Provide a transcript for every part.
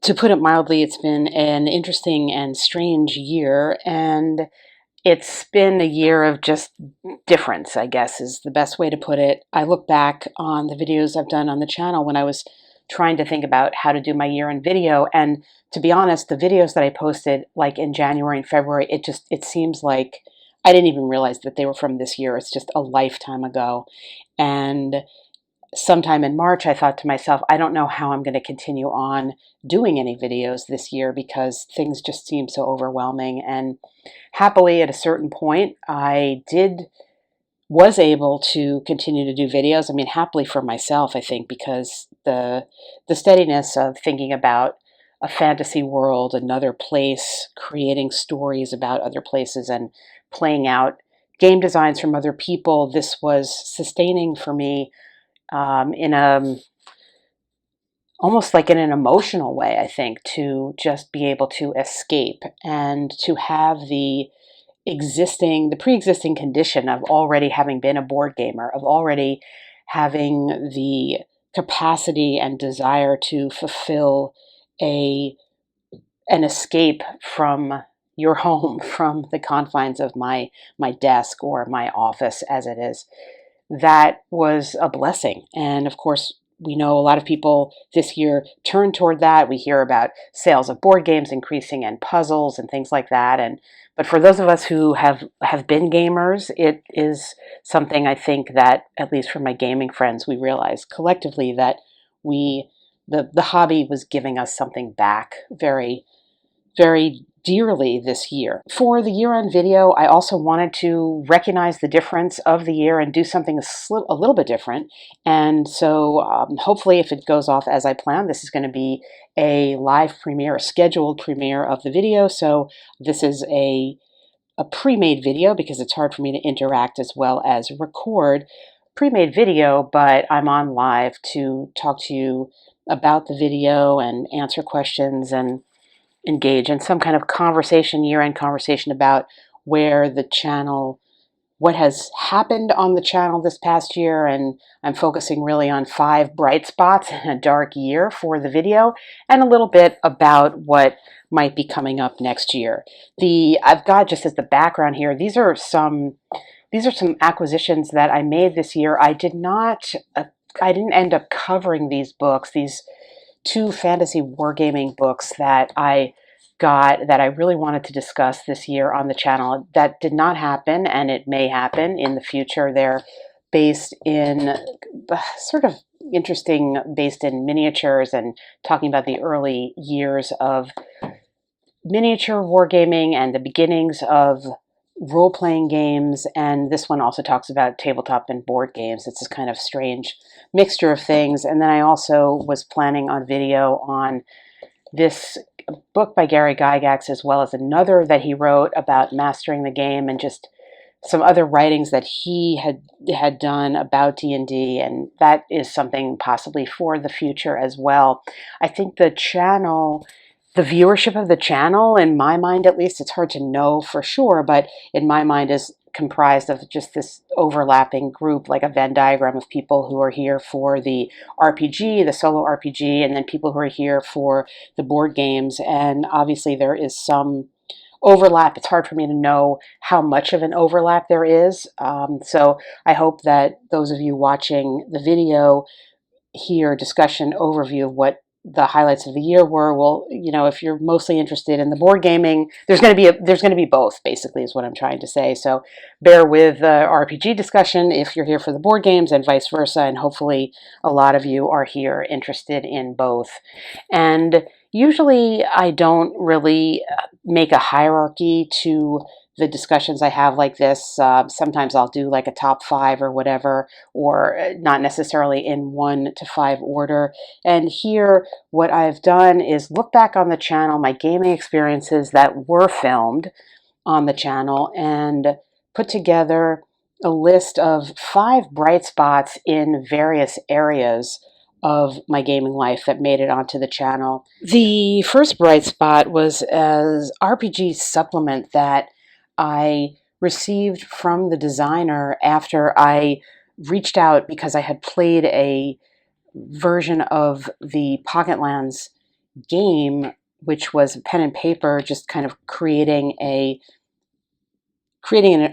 To put it mildly, it's been an interesting and strange year, and it's been a year of just difference, I guess, is the best way to put it. I look back on the videos I've done on the channel when I was trying to think about how to do my year in video, and to be honest, the videos that I posted like in January and February, it seems like I didn't even realize that they were from this year. It's just a lifetime ago. And sometime in March, I thought to myself, I don't know how I'm going to continue on doing any videos this year because things just seem so overwhelming. And happily, at a certain point, was able to continue to do videos. I mean, happily for myself, I think, because the steadiness of thinking about a fantasy world, another place, creating stories about other places, and playing out game designs from other people, this was sustaining for me in a almost like in an emotional way, I think, to just be able to escape and to have the pre-existing condition of already having been a board gamer, of already having the capacity and desire to fulfill an escape from your home, from the confines of my desk or my office as it is. That was a blessing. And of course, we know a lot of people this year turn toward that. We hear about sales of board games increasing and puzzles and things like that. But for those of us who have been gamers, it is something I think that, at least for my gaming friends, we realize collectively that the hobby was giving us something back very, very dearly this year. For the year-end video, I also wanted to recognize the difference of the year and do something a little bit different. And so hopefully, if it goes off as I planned, this is going to be a live premiere, a scheduled premiere of the video. So this is a pre-made video because it's hard for me to interact as well as record pre-made video, but I'm on live to talk to you about the video and answer questions and engage in some kind of conversation, year-end conversation about where the channel, what has happened on the channel this past year. And I'm focusing really on 5 bright spots in a dark year for the video, and a little bit about what might be coming up next year. I've got, just as the background here, these are some acquisitions that I made this year. I didn't end up covering these books, these 2 fantasy wargaming books that I got that I really wanted to discuss this year on the channel. That did not happen, and it may happen in the future. They're based in sort of interesting, based in miniatures and talking about the early years of miniature wargaming and the beginnings of role-playing games, and this one also talks about tabletop and board games. It's this kind of strange mixture of things. And then I also was planning on video on this book by Gary Gygax, as well as another that he wrote about mastering the game, and just some other writings that he had done about D&D, and that is something possibly for the future as well. I think the viewership of the channel, in my mind at least, it's hard to know for sure, but in my mind is comprised of just this overlapping group, like a Venn diagram of people who are here for the RPG, the solo RPG, and then people who are here for the board games. And obviously there is some overlap. It's hard for me to know how much of an overlap there is. So I hope that those of you watching the video hear discussion overview of what the highlights of the year were. Well, if you're mostly interested in the board gaming, there's going to be both, basically, is what I'm trying to say. So bear with the RPG discussion if you're here for the board games, and vice versa. And hopefully a lot of you are here interested in both. And usually I don't really make a hierarchy to the discussions I have like this. Sometimes I'll do like a top 5 or whatever, or not necessarily in 1 to 5 order. And here, what I've done is look back on the channel, my gaming experiences that were filmed on the channel, and put together a list of 5 bright spots in various areas of my gaming life that made it onto the channel. The first bright spot was as RPG supplement that I received from the designer after I reached out because I had played a version of the Pocket Lands game, which was pen and paper, just kind of creating an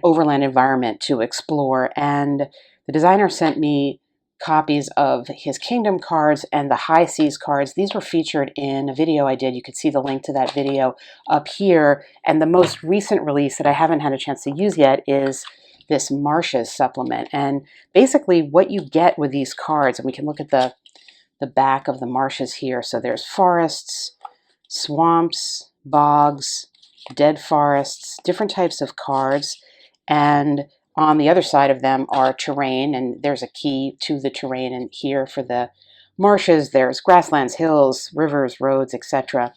overland environment to explore. And the designer sent me copies of his Kingdom cards and the High Seas cards. These were featured in a video I did. You could see the link to that video up here. And the most recent release that I haven't had a chance to use yet is this Marshes supplement. And basically what you get with these cards, and we can look at the back of the marshes here. So there's forests, swamps, bogs, dead forests, different types of cards. And on the other side of them are terrain, and there's a key to the terrain. And here for the marshes, there's grasslands, hills, rivers, roads, etc.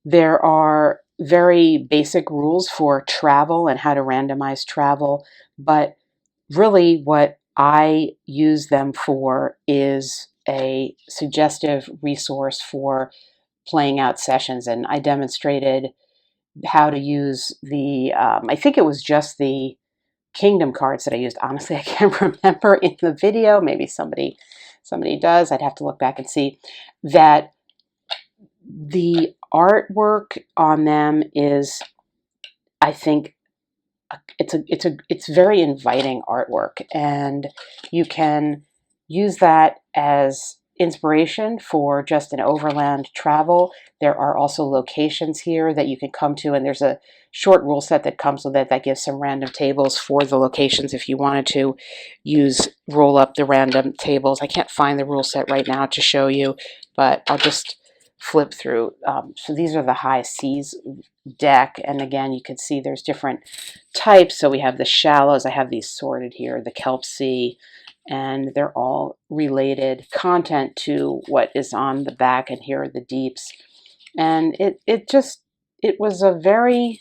There are very basic rules for travel and how to randomize travel, but really what I use them for is a suggestive resource for playing out sessions. And I demonstrated how to use the, I think it was just the Kingdom cards that I used. Honestly, I can't remember in the video. Maybe somebody does. I'd have to look back and see that the artwork on them is, I think, it's very inviting artwork, and you can use that as inspiration for just an overland travel. There are also locations here that you can come to, and there's a short rule set that comes with it that gives some random tables for the locations if you wanted to roll up the random tables. I can't find the rule set right now to show you, but I'll just flip through. So these are the High Seas deck, and again you can see there's different types. So we have the shallows. I have these sorted here, the kelp sea, and they're all related content to what is on the back, and here are the deeps. And it was a very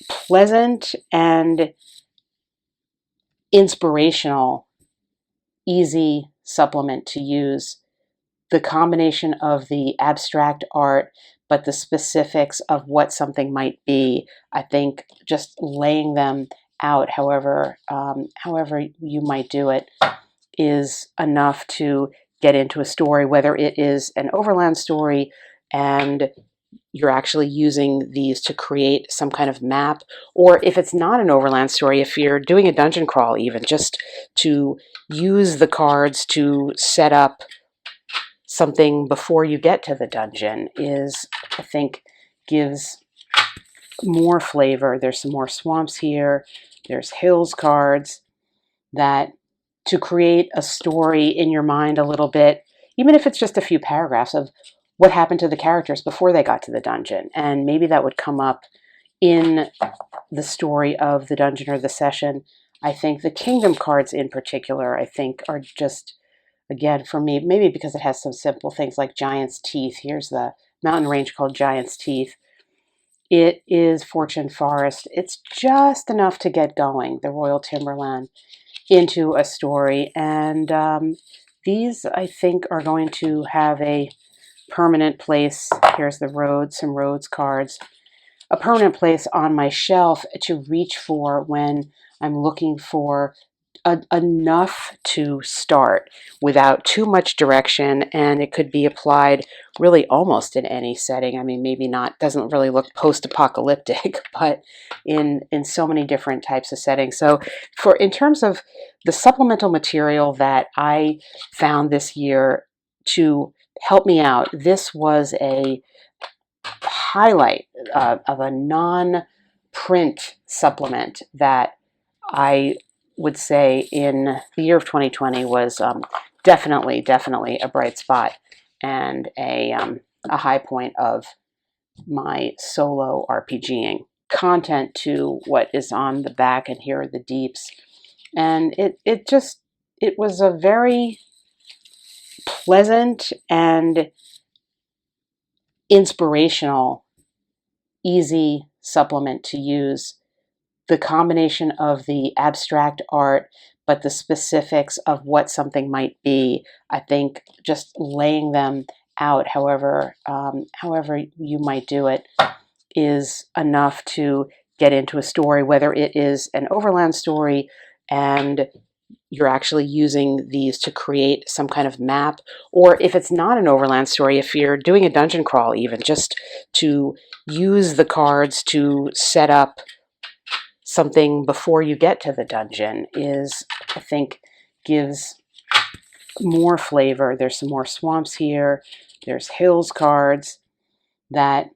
pleasant and inspirational, easy supplement to use. The combination of the abstract art, but the specifics of what something might be, I think just laying them out, however you might do it, is enough to get into a story, whether it is an overland story and you're actually using these to create some kind of map, or if it's not an overland story, if you're doing a dungeon crawl, even just to use the cards to set up something before you get to the dungeon is, I think, gives more flavor. There's some more swamps here. There's hills cards that, to create a story in your mind a little bit, even if it's just a few paragraphs of what happened to the characters before they got to the dungeon. And maybe that would come up in the story of the dungeon or the session. I think the Kingdom cards in particular, I think, are just, again, for me, maybe because it has some simple things like Giant's Teeth. Here's the mountain range called Giant's Teeth. It is Fortune Forest. It's just enough to get going, the Royal Timberland, into a story. And these, I think, are going to have a permanent place. Here's the roads, some roads cards. A permanent place on my shelf to reach for when I'm looking for enough to start without too much direction, and it could be applied really almost in any setting. I mean, maybe not, doesn't really look post-apocalyptic, but in so many different types of settings. So in terms of the supplemental material that I found this year to help me out, this was a highlight of a non-print supplement that I would say in the year of 2020 was definitely a bright spot and a high point of my solo RPGing. Content to what is on the back, and here are the deeps. And it was a very pleasant and inspirational, easy supplement to use. The combination of the abstract art, but the specifics of what something might be, I think just laying them out, however you might do it, is enough to get into a story, whether it is an overland story and you're actually using these to create some kind of map, or if it's not an overland story, if you're doing a dungeon crawl, even just to use the cards to set up something before you get to the dungeon is, I think, gives more flavor. There's some more swamps here. There's hills cards that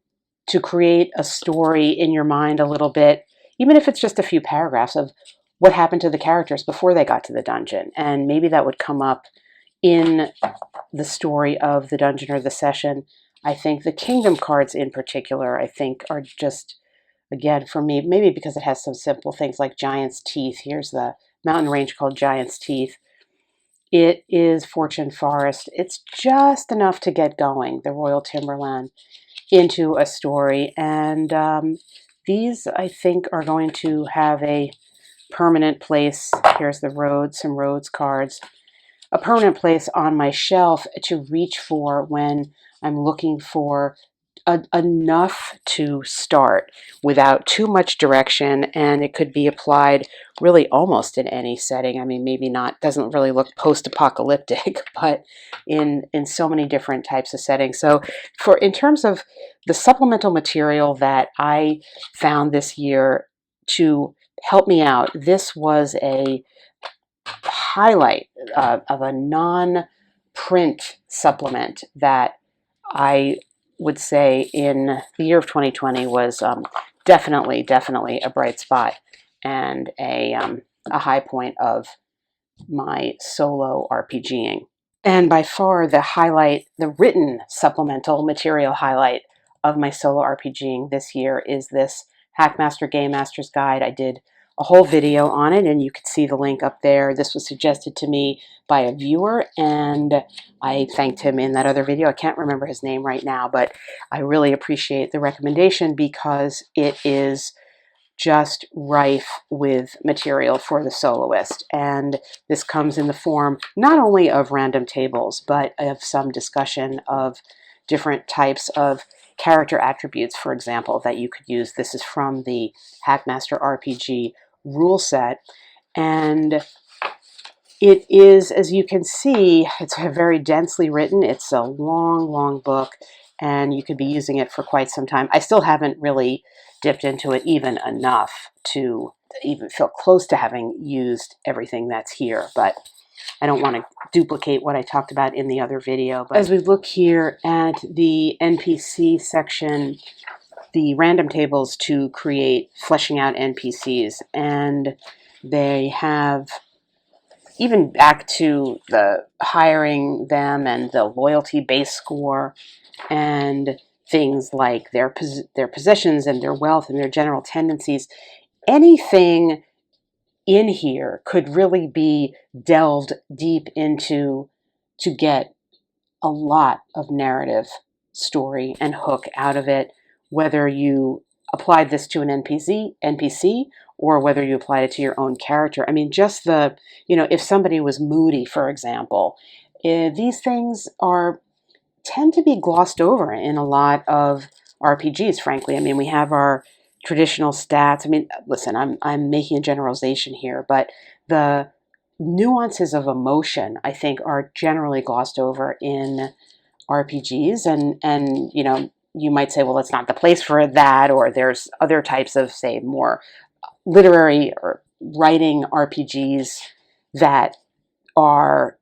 to create a story in your mind a little bit, even if it's just a few paragraphs of what happened to the characters before they got to the dungeon. And maybe that would come up in the story of the dungeon or the session. I think the kingdom cards in particular, I think, are just, again, for me, maybe because it has some simple things like Giant's Teeth. Here's the mountain range called Giant's Teeth. It is Fortune Forest. It's just enough to get going, the Royal Timberland, into a story. And these, I think, are going to have a permanent place. Here's the roads, some roads cards. A permanent place on my shelf to reach for when I'm looking for enough to start without too much direction, and it could be applied really almost in any setting. I mean, maybe not, doesn't really look post-apocalyptic, but in so many different types of settings. So in terms of the supplemental material that I found this year to help me out, this was a highlight of a non-print supplement that I would say in the year of 2020 was definitely a bright spot and a high point of my solo RPGing. And by far the highlight, the written supplemental material highlight of my solo RPGing this year is this Hackmaster Game Master's Guide. I did a whole video on it, and you can see the link up there. This was suggested to me by a viewer, and I thanked him in that other video. I can't remember his name right now, but I really appreciate the recommendation because it is just rife with material for the soloist. And this comes in the form not only of random tables, but of some discussion of different types of character attributes, for example, that you could use. This is from the Hackmaster RPG rule set. And it is, as you can see, it's very densely written. It's a long book, and you could be using it for quite some time. I still haven't really dipped into it even enough to even feel close to having used everything that's here, but I don't want to duplicate what I talked about in the other video. But as we look here at the NPC section, the random tables to create fleshing out NPCs, and they have even back to the hiring them and the loyalty base score and things like their possessions and their wealth and their general tendencies. Anything in here could really be delved deep into to get a lot of narrative, story, and hook out of it, whether you applied this to an NPC or whether you applied it to your own character. I mean, just the, if somebody was moody, for example, these things tend to be glossed over in a lot of RPGs, frankly. I mean, we have our traditional stats. I mean, listen, I'm making a generalization here, but the nuances of emotion, I think, are generally glossed over in RPGs. And you might say, well, it's not the place for that, or there's other types of, say, more literary or writing RPGs that are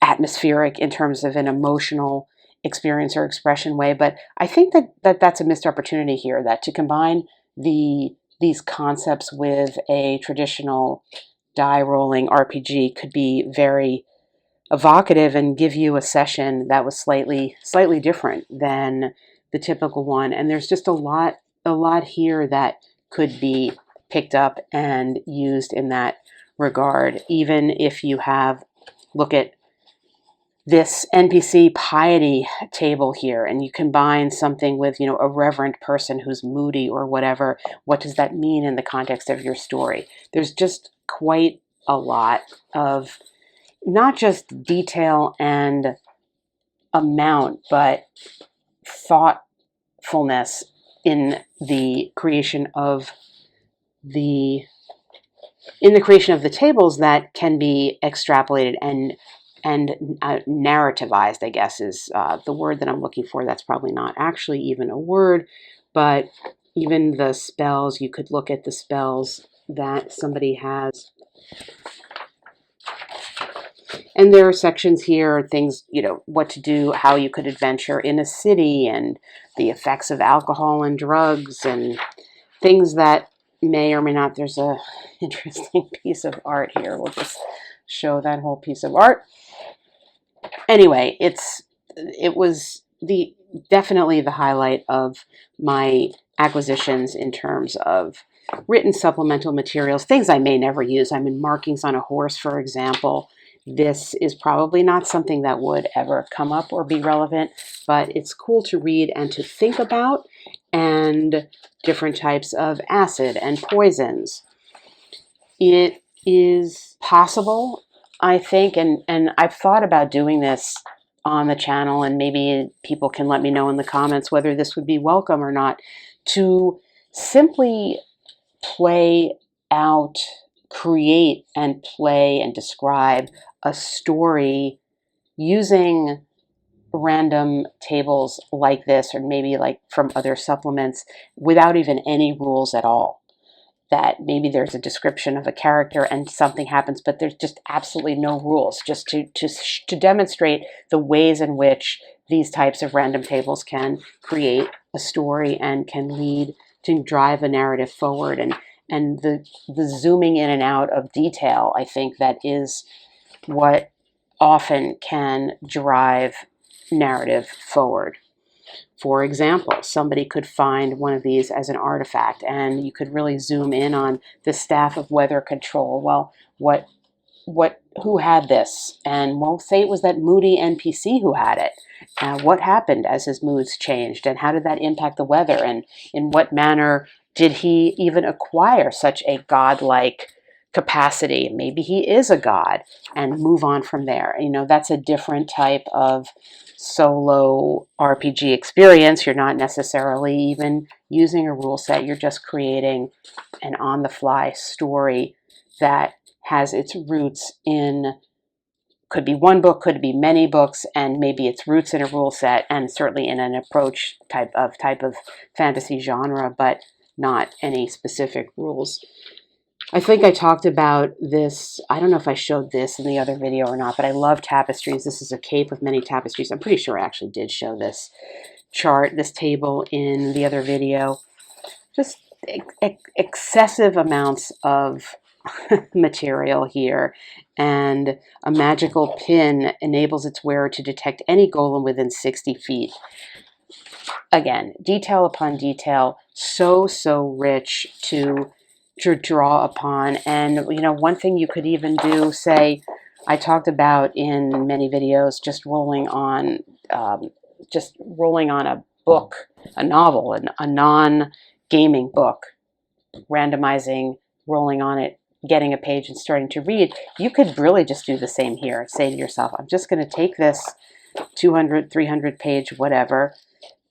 atmospheric in terms of an emotional experience or expression way. But I think that's a missed opportunity here, that to combine these concepts with a traditional die rolling RPG could be very evocative and give you a session that was slightly different than the typical one. And there's just a lot here that could be picked up and used in that regard. Even if you look at this NPC piety table here, and you combine something with, a reverent person who's moody or whatever, what does that mean in the context of your story? There's just quite a lot of not just detail and amount, but thoughtfulness in the creation of the in the creation of the tables that can be extrapolated and narrativized, I guess is the word that I'm looking for. That's probably not actually even a word, but even the spells, you could look at the spells that somebody has. And there are sections here, things, you know, what to do, how you could adventure in a city, and the effects of alcohol and drugs, and things that may or may not. There's a interesting piece of art here. We'll just show that whole piece of art. Anyway, it was definitely the highlight of my acquisitions in terms of written supplemental materials, things I may never use. I mean, markings on a horse, for example. This is probably not something that would ever come up or be relevant, but it's cool to read and to think about, and different types of acid and poisons. It is possible, I think, and I've thought about doing this on the channel, and maybe people can let me know in the comments whether this would be welcome or not, to simply play out, create and play and describe a story using random tables like this, or maybe like from other supplements, without even any rules at all. That maybe there's a description of a character and something happens, but there's just absolutely no rules, just to demonstrate the ways in which these types of random tables can create a story and can lead to drive a narrative forward. And the zooming in and out of detail, I think that is what often can drive narrative forward. For example, somebody could find one of these as an artifact, and you could really zoom in on the staff of weather control. Well, who had this? And we'll say it was that moody NPC who had it. What happened as his moods changed, and how did that impact the weather? And in what manner did he even acquire such a godlike capacity? Maybe he is a god, and move on from there. You know, that's a different type of solo RPG experience. You're not necessarily even using a rule set. You're just creating an on-the-fly story that has its roots in, could be one book, could be many books, and maybe its roots in a rule set, and certainly in an approach type of fantasy genre, but not any specific rules. I think I talked about this. I don't know if I showed this in the other video or not, but I love tapestries. This is a cape of many tapestries. I'm pretty sure I actually did show this chart, this table in the other video. Just excessive amounts of material here, and a magical pin enables its wearer to detect any golem within 60 feet. Again, detail upon detail, so rich to draw upon. And you know, one thing you could even do, say, I talked about in many videos, just rolling on a book, a novel, a non-gaming book, randomizing, rolling on it, getting a page and starting to read. You could really just do the same here. Say to yourself, I'm just going to take this 200, 300 page, whatever,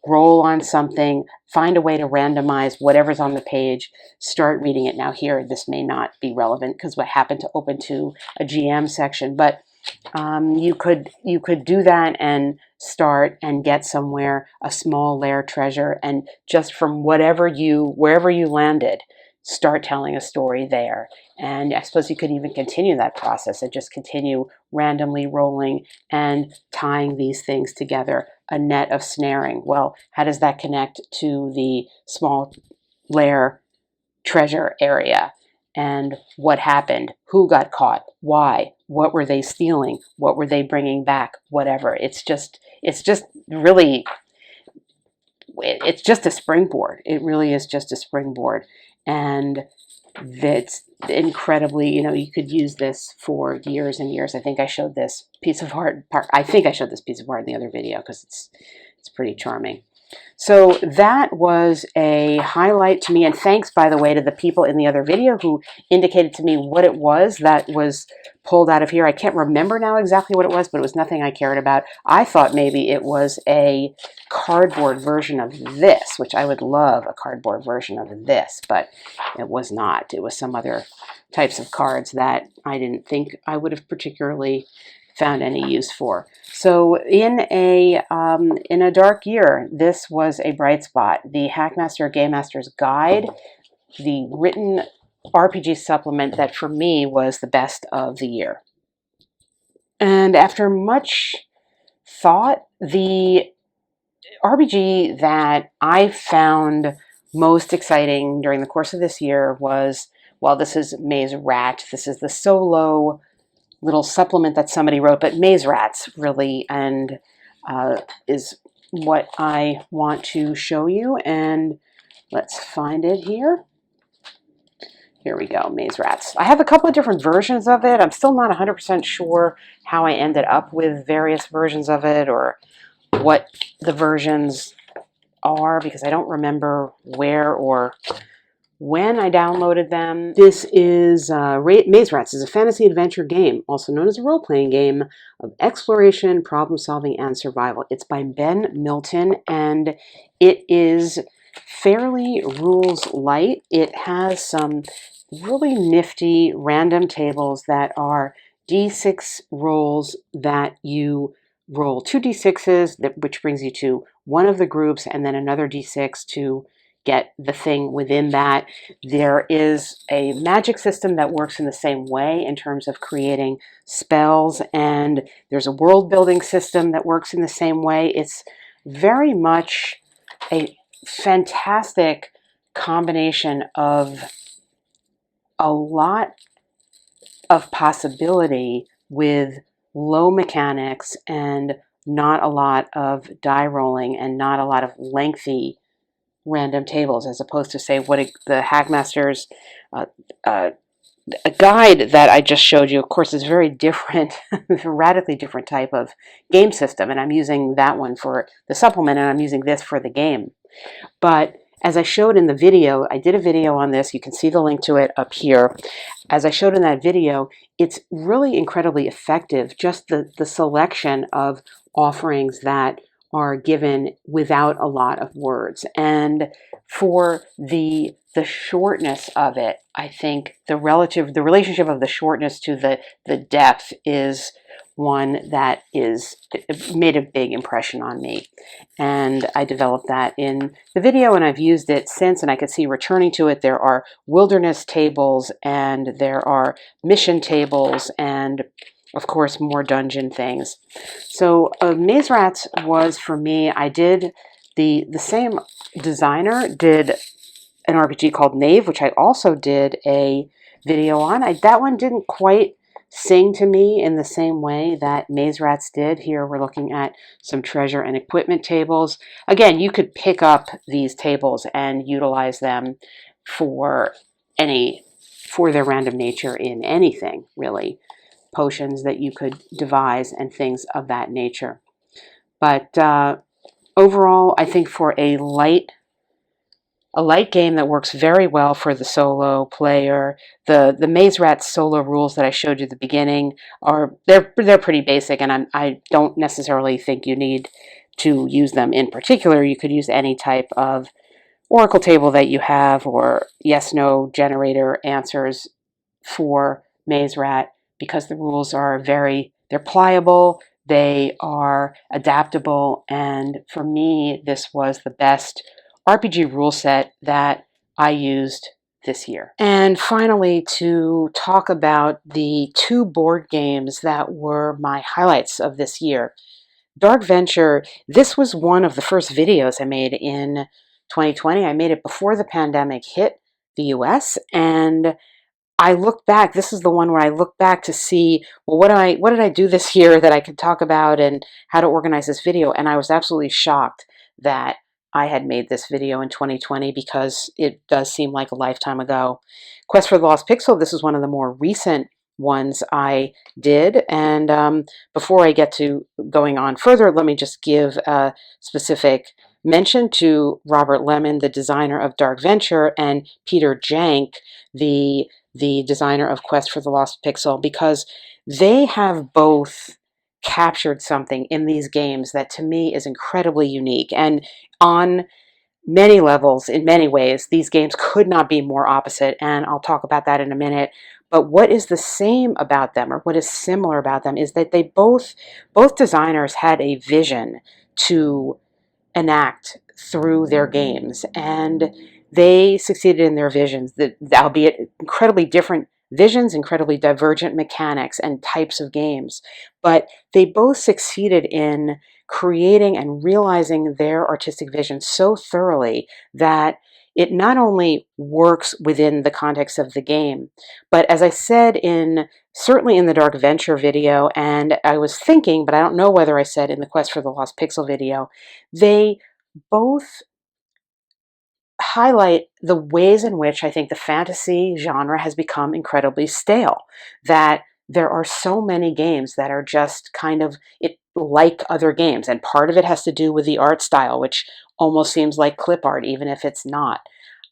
roll on something, find a way to randomize whatever's on the page, start reading it. Now here, this may not be relevant because I happen to open to a GM section, but you could do that and start and get somewhere, a small lair treasure, and just from wherever you landed, start telling a story there. And I suppose you could even continue that process and just continue randomly rolling and tying these things together, a net of snaring. Well, how does that connect to the small lair treasure area? And what happened? Who got caught? Why? What were they stealing? What were they bringing back? Whatever. It's just really, it's just a springboard. It really is just a springboard. And that's incredibly, you know, you could use this for years and years. I think I showed this piece of art in the other video because it's pretty charming. So that was a highlight to me, and thanks, by the way, to the people in the other video who indicated to me what it was that was pulled out of here. I can't remember now exactly what it was, but it was nothing I cared about. I thought maybe it was a cardboard version of this, which I would love a cardboard version of this, but it was not. It was some other types of cards that I didn't think I would have particularly found any use for. So in a dark year, this was a bright spot. The Hackmaster Game Master's Guide, the written RPG supplement that for me was the best of the year. And after much thought, the RPG that I found most exciting during the course of this year was, well, this is Maze Rat. This is the solo little supplement that somebody wrote, but Maze Rats really, and is what I want to show you. And let's find it here. Here we go, Maze Rats. I have a couple of different versions of it. I'm still not 100% sure how I ended up with various versions of it or what the versions are, because I don't remember where or when I downloaded them. This is Maze Rats is a fantasy adventure game, also known as a role-playing game of exploration, problem-solving, and survival. It's by Ben Milton, and it is fairly rules light. It has some really nifty random tables that are D6 rolls that you roll 2d6s, which brings you to one of the groups, and then another d6 to get the thing within that. There is a magic system that works in the same way in terms of creating spells, and there's a world building system that works in the same way. It's very much a fantastic combination of a lot of possibility with low mechanics and not a lot of die rolling and not a lot of lengthy random tables, as opposed to, say, what the Hackmaster's a guide that I just showed you, of course, is very different, a radically different type of game system, and I'm using that one for the supplement, and I'm using this for the game. But as I showed in the video, I did a video on this. You can see the link to it up here. As I showed in that video, it's really incredibly effective, just the selection of offerings that are given without a lot of words. And for the shortness of it, I think the relationship of the shortness to the depth is one that made a big impression on me. And I developed that in the video, and I've used it since, and I could see returning to it. There are wilderness tables, and there are mission tables, and of course more dungeon things. So Maze Rats was, for me, I did the same designer did an RPG called Knave, which I also did a video on. That one didn't quite sing to me in the same way that Maze Rats did. Here we're looking at some treasure and equipment tables. Again, you could pick up these tables and utilize them for their random nature in anything, really. Potions that you could devise and things of that nature. But overall, I think for a light game that works very well for the solo player. The Maze Rats solo rules that I showed you at the beginning they're pretty basic, and I don't necessarily think you need to use them in particular. You could use any type of oracle table that you have, or yes/no generator answers for Maze Rat, because the rules are they're pliable, they are adaptable, and for me, this was the best RPG rule set that I used this year. And finally, to talk about the 2 board games that were my highlights of this year. Dark Venture, this was one of the first videos I made in 2020. I made it before the pandemic hit the US, and I look back, this is the one where I look back to see, well, what did I do this year that I could talk about and how to organize this video, and I was absolutely shocked that I had made this video in 2020, because it does seem like a lifetime ago. Quest for the Lost Pixel, this is one of the more recent ones I did, and before I get to going on further, let me just give a specific mention to Robert Lemon, the designer of Dark Venture, and Peter Jank, the designer of Quest for the Lost Pixel, because they have both captured something in these games that to me is incredibly unique. And on many levels, in many ways, these games could not be more opposite, and I'll talk about that in a minute. But what is the same about them, or what is similar about them, is that they both designers had a vision to enact through their games, and they succeeded in their visions, that albeit incredibly different visions, incredibly divergent mechanics and types of games, but they both succeeded in creating and realizing their artistic vision so thoroughly that it not only works within the context of the game, but as I said certainly in the Dark Venture video, and I was thinking, but I don't know whether I said in the Quest for the Lost Pixel video, they both highlight the ways in which I think the fantasy genre has become incredibly stale. That there are so many games that are just kind of like other games, and part of it has to do with the art style, which almost seems like clip art, even if it's not.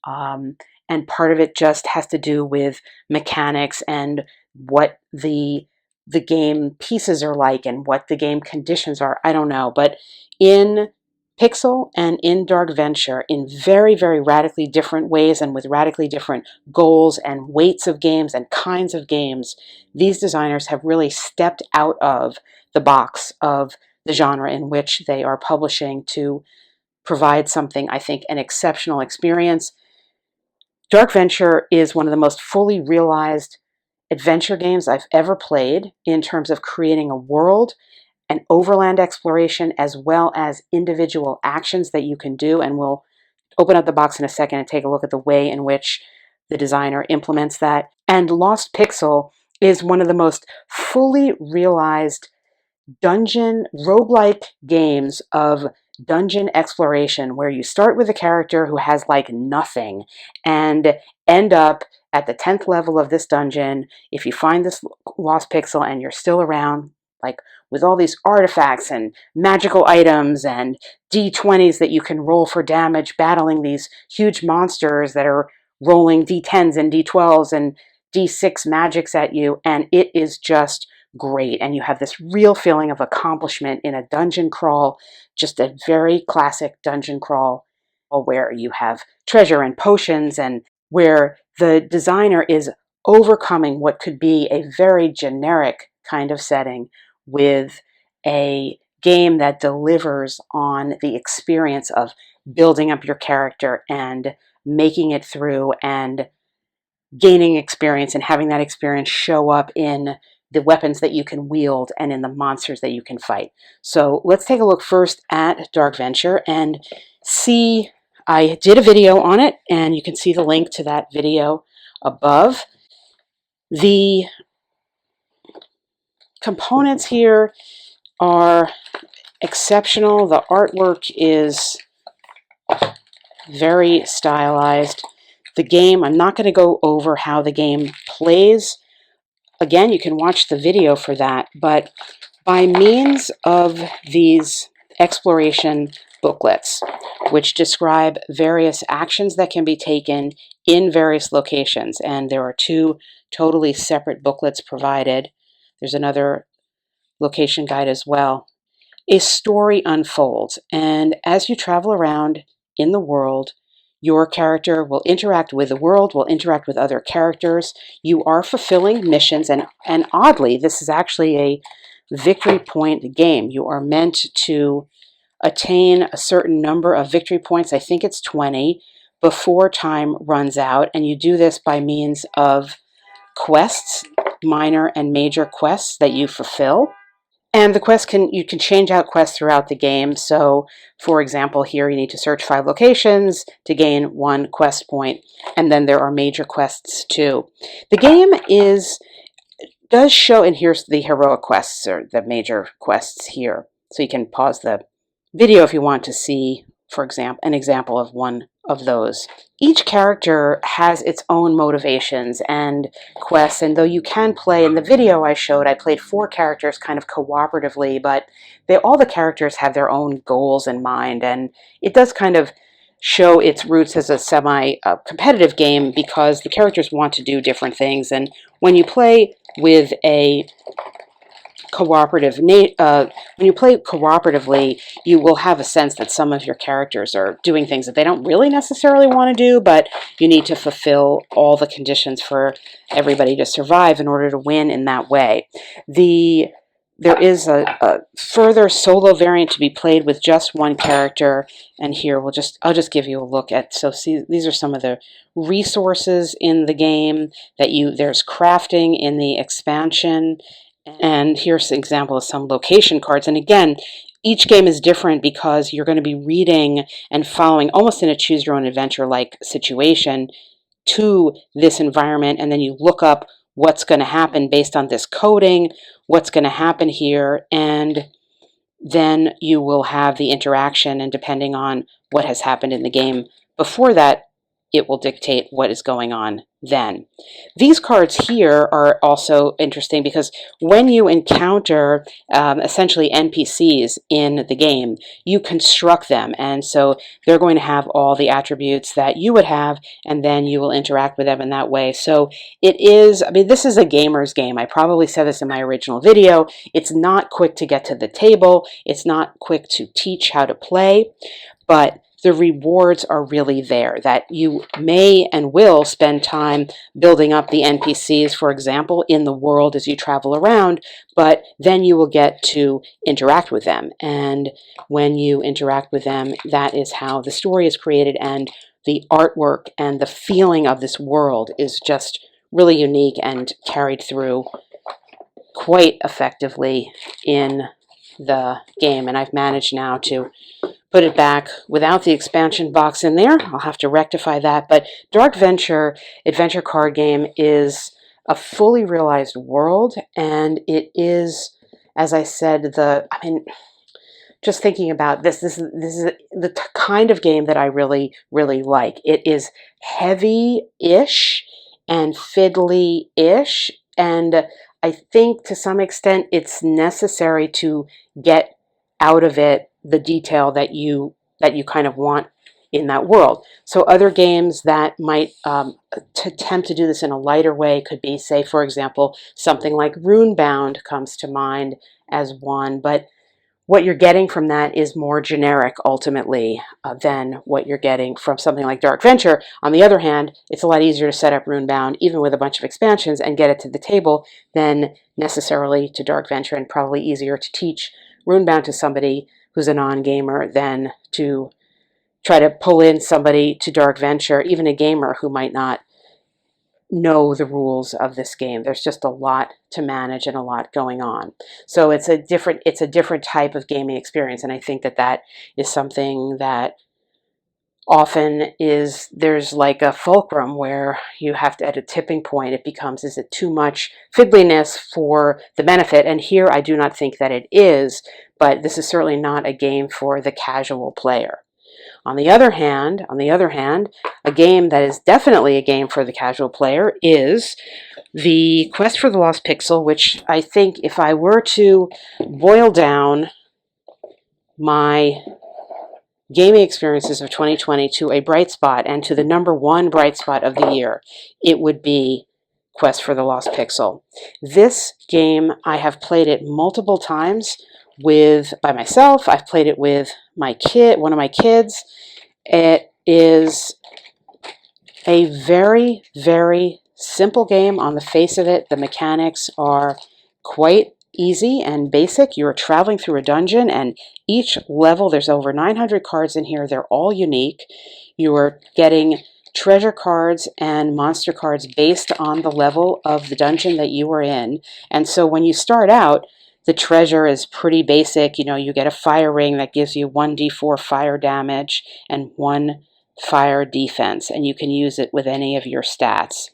And part of it just has to do with mechanics and what the game pieces are like and what the game conditions are. I don't know, but in Pixel and in Dark Venture, in very, very radically different ways and with radically different goals and weights of games and kinds of games, these designers have really stepped out of the box of the genre in which they are publishing to provide something, I think, an exceptional experience. Dark Venture is one of the most fully realized adventure games I've ever played in terms of creating a world and overland exploration, as well as individual actions that you can do. And we'll open up the box in a second and take a look at the way in which the designer implements that. And Lost Pixel is one of the most fully realized dungeon roguelike games of dungeon exploration, where you start with a character who has like nothing and end up at the 10th level of this dungeon. If you find this lost pixel and you're still around, like with all these artifacts and magical items and d20s that you can roll for damage, battling these huge monsters that are rolling d10s and d12s and d6 magics at you, and it is just great. And you have this real feeling of accomplishment in a dungeon crawl, just a very classic dungeon crawl where you have treasure and potions, and where the designer is overcoming what could be a very generic kind of setting with a game that delivers on the experience of building up your character and making it through and gaining experience and having that experience show up in the weapons that you can wield and in the monsters that you can fight. So let's take a look first at Dark Venture and see. I did a video on it, and you can see the link to that video above. The components here are exceptional. The artwork is very stylized. The game, I'm not going to go over how the game plays. Again, you can watch the video for that, but by means of these exploration booklets, which describe various actions that can be taken in various locations, and there are 2 totally separate booklets provided. There's another location guide as well. A story unfolds, and as you travel around in the world, your character will interact with the world, will interact with other characters. You are fulfilling missions, and oddly, this is actually a victory point game. You are meant to attain a certain number of victory points, I think it's 20, before time runs out, and you do this by means of quests, minor and major quests that you fulfill. And the quest you can change out quests throughout the game. So, for example, here you need to search 5 locations to gain 1 quest point, and then there are major quests too. The game does show, and here's the heroic quests, or the major quests here. So you can pause the video if you want to see, for example, an example of one of those. Each character has its own motivations and quests, and though you can play, in the video I showed, I played 4 characters kind of cooperatively, but all the characters have their own goals in mind, and it does kind of show its roots as a semi-competitive game because the characters want to do different things, and when you play with a when you play cooperatively, you will have a sense that some of your characters are doing things that they don't really necessarily want to do, but you need to fulfill all the conditions for everybody to survive in order to win in that way. There is a further solo variant to be played with just one character, and here I'll just give you a look at. So see, these are some of the resources in the game there's crafting in the expansion. And here's an example of some location cards. And again, each game is different because you're going to be reading and following almost in a choose your own adventure-like situation to this environment, and then you look up what's going to happen based on this coding, what's going to happen here, and then you will have the interaction, and depending on what has happened in the game before that, it will dictate what is going on then. These cards here are also interesting because when you encounter essentially NPCs in the game, you construct them, and so they're going to have all the attributes that you would have, and then you will interact with them in that way. So it is, I mean, this is a gamer's game. I probably said this in my original video. It's not quick to get to the table. It's not quick to teach how to play, but the rewards are really there, that you may and will spend time building up the NPCs, for example, in the world as you travel around, but then you will get to interact with them. And when you interact with them, that is how the story is created, and the artwork and the feeling of this world is just really unique and carried through quite effectively in the game. And I've managed now to put it back without the expansion box in there. I'll have to rectify that. But Dark Venture adventure card game is a fully realized world, and it is, as I said, just thinking about this is the kind of game that I really, really like. It is heavy-ish and fiddly-ish, and I think to some extent it's necessary to get out of it the detail that you kind of want in that world. So other games that might attempt to do this in a lighter way could be, say, for example, something like Runebound comes to mind as one, but what you're getting from that is more generic ultimately than what you're getting from something like Dark Venture. On the other hand, it's a lot easier to set up Runebound, even with a bunch of expansions, and get it to the table than necessarily to Dark Venture, and probably easier to teach Runebound to somebody who's a non-gamer than to try to pull in somebody to Dark Venture, even a gamer who might not know the rules of this game. There's just a lot to manage and a lot going on. So it's a different type of gaming experience, and I think that is something that often there's like a fulcrum where you have to, at a tipping point, it becomes, is it too much fiddliness for the benefit? And here I do not think that it is, but this is certainly not a game for the casual player. On the other hand, a game that is definitely a game for the casual player is the Quest for the Lost Pixel, which I think if I were to boil down my gaming experiences of 2020 to a bright spot, and to the #1 bright spot of the year, it would be Quest for the Lost Pixel. This game, I have played it multiple times by myself. I've played it with one of my kids. It is a very, very simple game on the face of it. The mechanics are quite easy and basic. You're traveling through a dungeon, and each level, there's over 900 cards in here. They're all unique. You're getting treasure cards and monster cards based on the level of the dungeon that you are in. And so when you start out, the treasure is pretty basic. You know, you get a fire ring that gives you 1d4 fire damage and 1 fire defense, and you can use it with any of your stats.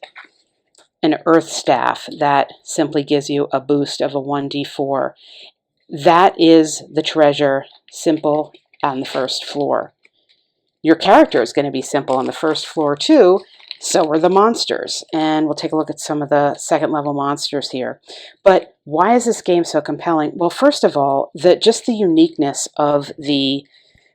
An earth staff that simply gives you a boost of a 1d4. That is the treasure, simple, on the first floor. your character is going to be simple on the first floor too. So are the monsters. And we'll take a look at some of the second level monsters here. But why is this game so compelling? Well, first of all, just the uniqueness of the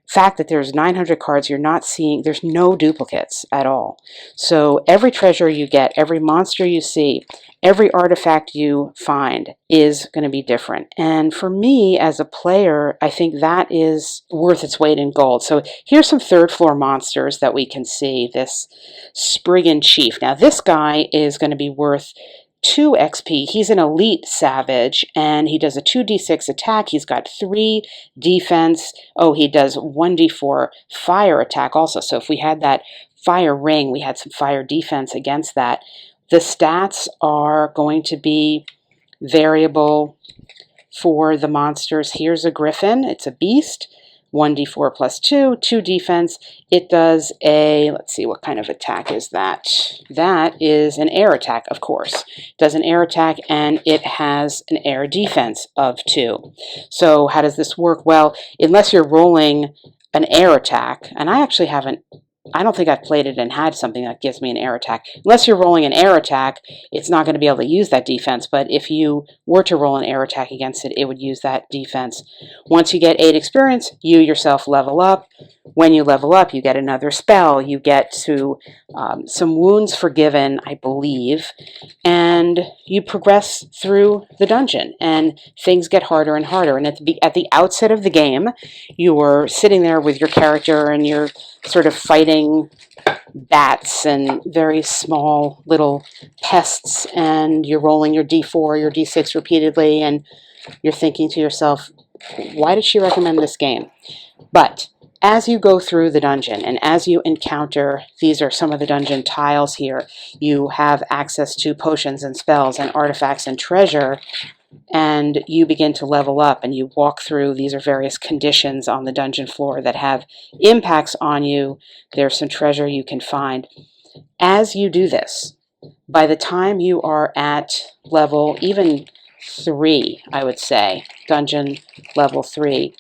fact that there's 900 cards, you're not seeing, there's no duplicates at all. So every treasure you get, every monster you see, every artifact you find is going to be different. And for me as a player, I think that is worth its weight in gold. So here's some third floor monsters that we can see. This Spriggan Chief. Now this guy is going to be worth 2 XP. He's an elite savage, and he does a 2d6 attack. He's got 3 defense. Oh, he does 1d4 fire attack also. So if we had that fire ring, we had some fire defense against that. The stats are going to be variable for the monsters. Here's a griffin. It's a beast. 1d4 plus 2, 2 defense. It does a, let's see, what kind of attack is that? That is an air attack, of course. It does an air attack, and it has an air defense of 2. So how does this work? Well, unless you're rolling an air attack, and I don't think I've played it and had something that gives me an air attack. Unless you're rolling an air attack, it's not going to be able to use that defense, but if you were to roll an air attack against it, it would use that defense. Once you get 8 experience, you yourself level up. When you level up, you get another spell. You get to some wounds forgiven, I believe, and you progress through the dungeon, and things get harder and harder. And at the outset of the game, you are sitting there with your character, and you're sort of fighting bats and very small little pests, and you're rolling your d4, your d6 repeatedly, and you're thinking to yourself, why did she recommend this game? But as you go through the dungeon and as you encounter, these are some of the dungeon tiles here, you have access to potions and spells and artifacts and treasure, and you begin to level up and you walk through. These are various conditions on the dungeon floor that have impacts on you. There's some treasure you can find. As you do this, by the time you are at level even 3, I would say, dungeon level 3,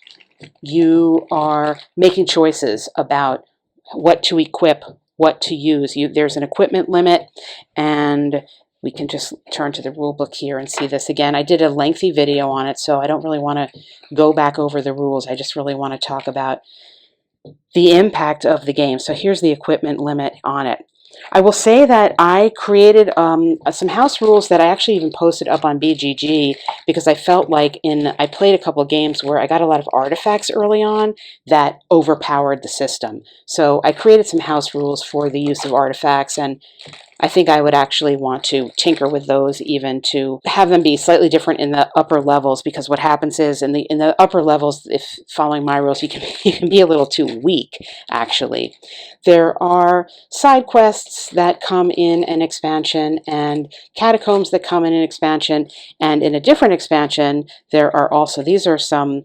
you are making choices about what to equip, what to use. There's an equipment limit, and we can just turn to the rule book here and see this again. I did a lengthy video on it, so I don't really want to go back over the rules. I just really want to talk about the impact of the game. So here's the equipment limit on it. I will say that I created some house rules that I actually even posted up on BGG because I felt like I played a couple of games where I got a lot of artifacts early on that overpowered the system. So I created some house rules for the use of artifacts, and I think I would actually want to tinker with those, even to have them be slightly different in the upper levels, because what happens is in the upper levels, if following my rules, you can be a little too weak, actually. There are side quests that come in an expansion and catacombs that come in an expansion, and in a different expansion, there are also, these are some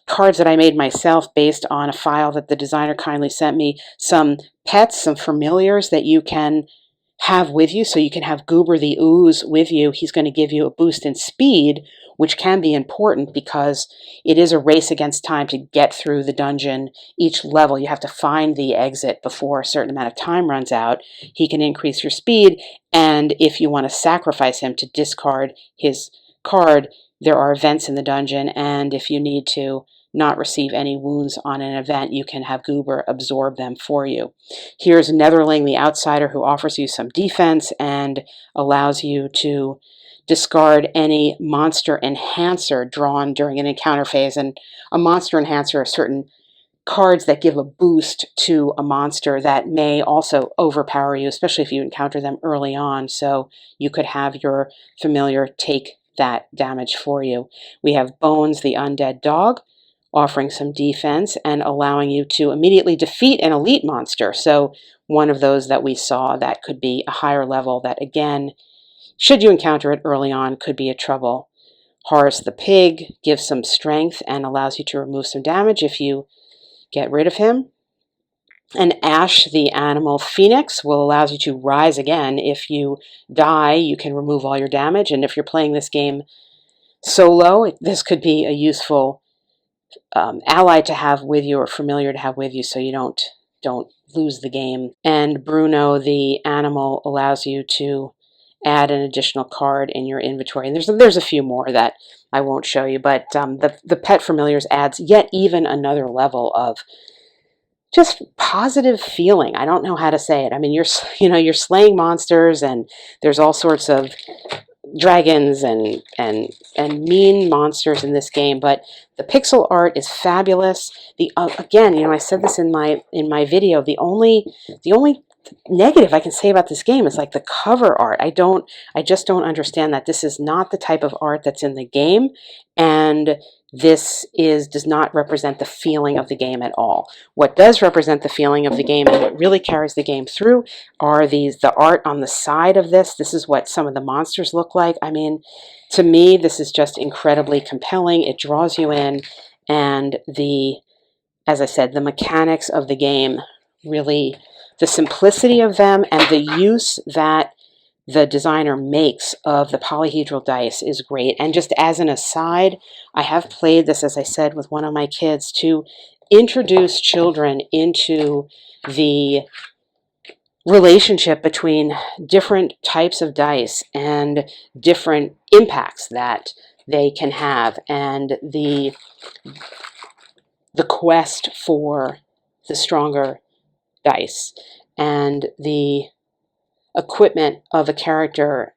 cards that I made myself based on a file that the designer kindly sent me, some pets, some familiars that you can have with you. So you can have Goober the Ooze with you. He's going to give you a boost in speed, which can be important because it is a race against time to get through the dungeon. Each level you have to find the exit before a certain amount of time runs out. He can increase your speed, and if you want to sacrifice him to discard his card, there are events in the dungeon, and if you need to not receive any wounds on an event, you can have Goober absorb them for you. Here's Netherling the Outsider, who offers you some defense and allows you to discard any monster enhancer drawn during an encounter phase. And a monster enhancer are certain cards that give a boost to a monster that may also overpower you, especially if you encounter them early on. So you could have your familiar take that damage for you. We have Bones the Undead Dog, offering some defense and allowing you to immediately defeat an elite monster. So one of those that we saw that could be a higher level that, again, should you encounter it early on, could be a trouble. Horace the Pig gives some strength and allows you to remove some damage if you get rid of him. And Ash the Animal Phoenix will allow you to rise again. If you die, you can remove all your damage. And if you're playing this game solo, this could be a useful ally to have with you or familiar to have with you, so you don't don't lose the game. And Bruno, the animal, allows you to add an additional card in your inventory. And there's a few more that I won't show you, but the Pet Familiars adds yet even another level of just positive feeling. I don't know how to say it. I mean, you're slaying monsters, and there's all sorts of dragons and mean monsters in this game, but the pixel art is fabulous. Again, I said this in my video, the only negative I can say about this game is like the cover art. I just don't understand that. This is not the type of art that's in the game, and this does not represent the feeling of the game at all. What does represent the feeling of the game and what really carries the game through are the art on the side of this. This is what some of the monsters look like. I mean, to me, this is just incredibly compelling. It draws you in, and as I said, the mechanics of the game, really, the simplicity of them and the use that the designer makes of the polyhedral dice is great. And just as an aside, I have played this, as I said, with one of my kids to introduce children into the relationship between different types of dice and different impacts that they can have, and the quest for the stronger dice and the equipment of a character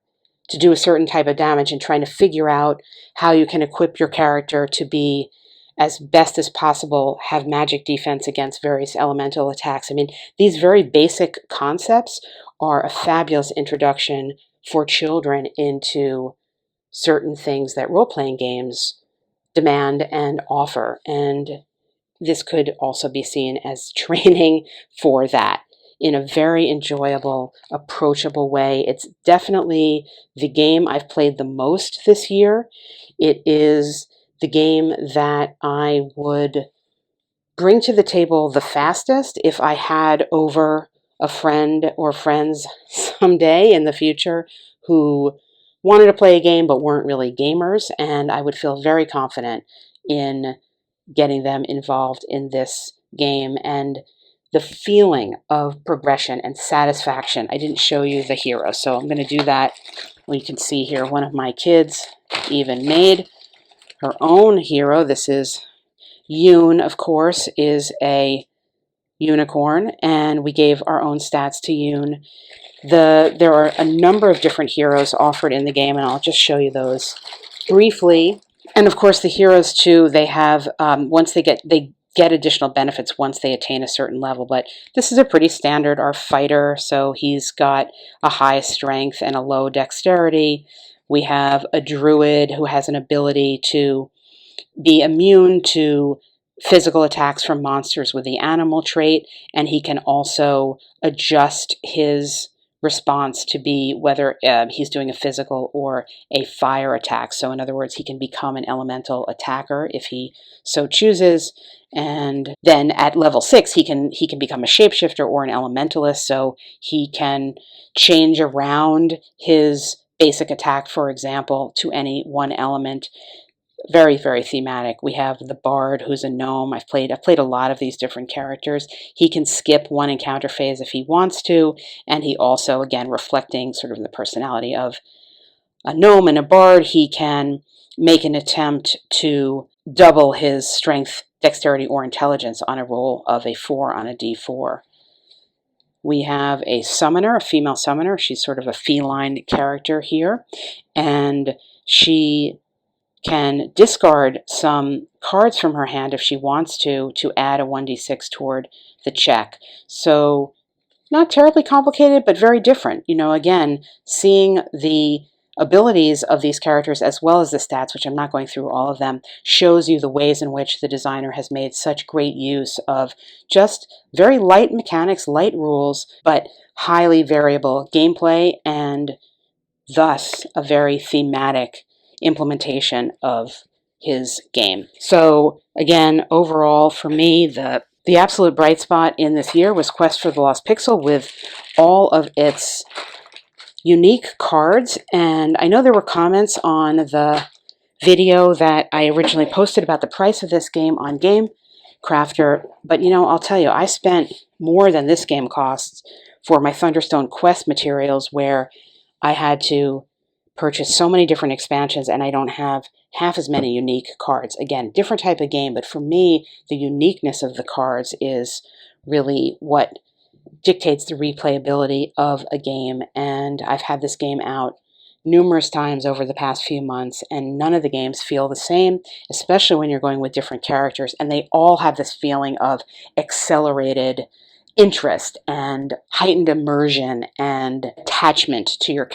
to do a certain type of damage, and trying to figure out how you can equip your character to be as best as possible, have magic defense against various elemental attacks. I mean, these very basic concepts are a fabulous introduction for children into certain things that role-playing games demand and offer, and this could also be seen as training for that in a very enjoyable, approachable way. It's definitely the game I've played the most this year. It is the game that I would bring to the table the fastest if I had over a friend or friends someday in the future who wanted to play a game but weren't really gamers, and I would feel very confident in getting them involved in this game. And the feeling of progression and satisfaction. I didn't show you the hero, so I'm going to do that. Well, you can see here one of my kids even made her own hero. This is Yoon, of course, is a unicorn, and we gave our own stats to Yoon. There are a number of different heroes offered in the game, and I'll just show you those briefly. And of course, the heroes too, they have once they get additional benefits once they attain a certain level. But this is a pretty standard, our fighter, so he's got a high strength and a low dexterity. We have a druid who has an ability to be immune to physical attacks from monsters with the animal trait, and he can also adjust his response to be whether he's doing a physical or a fire attack. So in other words, he can become an elemental attacker if he so chooses. And then at level 6, he can become a shapeshifter or an elementalist, so he can change around his basic attack, for example, to any one element. Very, very thematic. We have the bard, who's a gnome. I've played a lot of these different characters. He can skip one encounter phase if he wants to, and he also, again, reflecting sort of the personality of a gnome and a bard, he can make an attempt to double his strength, dexterity, or intelligence on a roll of a 4 on a d4. We have a summoner, a female summoner. She's sort of a feline character here, and she can discard some cards from her hand if she wants to add a 1d6 toward the check. So not terribly complicated, but very different. Again, seeing the abilities of these characters as well as the stats, which I'm not going through all of them, shows you the ways in which the designer has made such great use of just very light mechanics, light rules, but highly variable gameplay, and thus a very thematic implementation of his game. So again, overall for me, the absolute bright spot in this year was Quest for the Lost Pixel, with all of its unique cards. And I know there were comments on the video that I originally posted about the price of this game on Game Crafter, but I'll tell you, I spent more than this game costs for my Thunderstone Quest materials, where I had to purchase so many different expansions and I don't have half as many unique cards. Again, different type of game, but for me, the uniqueness of the cards is really what dictates the replayability of a game. And I've had this game out numerous times over the past few months, and none of the games feel the same, especially when you're going with different characters, and they all have this feeling of accelerated interest and heightened immersion and attachment to your character.